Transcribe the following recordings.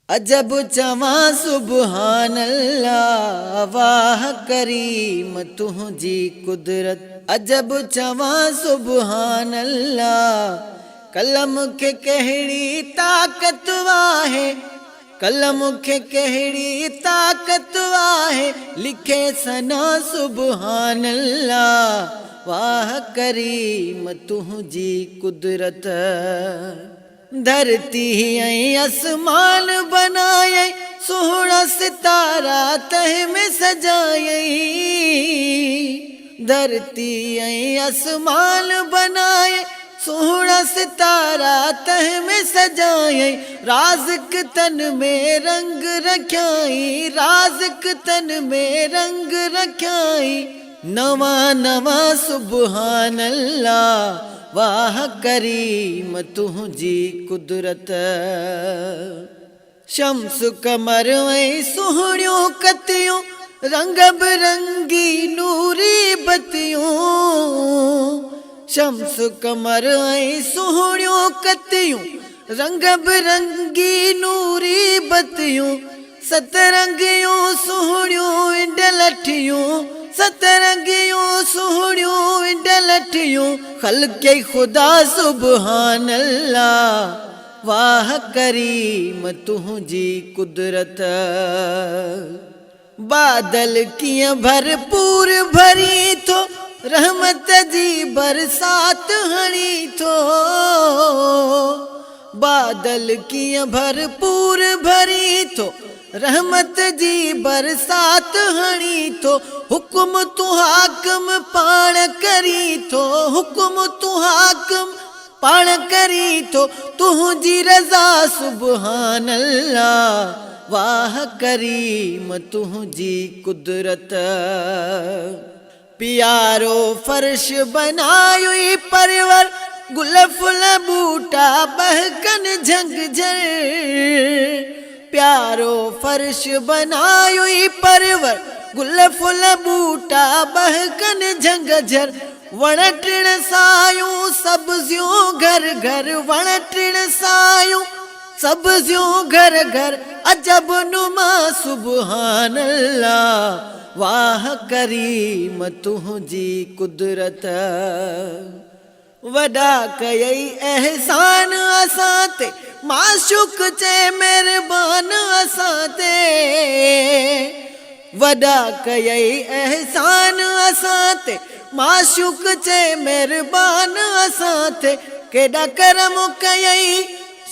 अजब चवां सुबहान अल्लाह, वाह करीम तुझी कुदरत। अजब चवां सुबहान अल्लाह, कलम खे कहिड़ी ताकत आहे, कलम खे कहिड़ी ताकत आहे, लिखे सना सुबहान अल्लाह, वाह करीम तुझी कुदरत। धरती ऐं आसमान बनाए, सोहणा सितारा तह में सजाए। धरती ऐं आसमान बनाए, सोहणा सितारा तह में सजाए। राज़िक तन में रंग रखियाई, राज़िक तन में रंग रखियाई। नवा नवा सुबहान अल्लाह, वाह करीम तुझी कुदरत। शम्स कमर ऐं सुहिणियूं कतियूं, रंग बिरंगी नूरी बतियूं। शम्स कमर ऐं सुहिणियूं कतियूं, रंग बिरंगी नूरी बतियूं। सतरंगियूं सुहिणियूं इंड लठियूं, सतरंगियूं सुहिणियूं इंड लठियूं। ख़ल्क़े खुदा सुबहान अल्लाह, वाह करीम तुझी कुदरत। बादल कीअं भरपूर भरी थो, रहमत जी बरसात हणी थो। बादल कीअं भरपूर भरी थो, रहमत जी बरसात हणी थो। हुक्म तू हाकिम पाण करी थो, हुक्म तू हाकिम पाण करी थो। तुझी रज़ा सुबहान अल्लाह, वाह करीम तुझी कुदरत। प्यारो फर्श बनायो परवर, गुल फुल बूटा बहकन झंगझर। प्यारो फर्श बनायो परवर, गुल फुल बूटा बहकन झंगझर। वण टिण सायूं सब्जियूं घर घर, वण टिण सायूं सब्जियूं घर घर। अजब नुमा सुबहान अल्लाह, वाह करीम तुझी कुदरत। वॾा कयई एहसान असां ते, माशूक चए महिरबान असां ते। वॾा कयई एहसान असां ते, माशूक चए महिरबान असां ते। केॾा करम कयई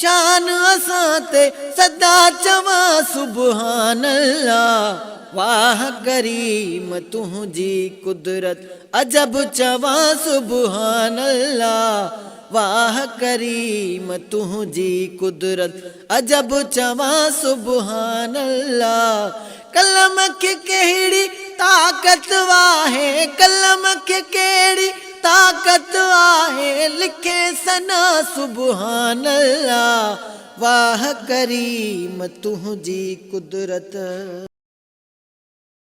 शान असां ते, सदा चवां सुबहान अल्लाह, वाह करीम तुझी कुदरत। अजब चवां सुबहान अल्लाह, वाह करीम तुझी कुदरत। अजब चवां सुबहान अल्लाह, कलम खे कहिड़ी ताकत आहे, कलम खे कहिड़ी ताकत आहे। लिखे सना सुबहान अल्लाह, वाह करीम तुझी कुदरत।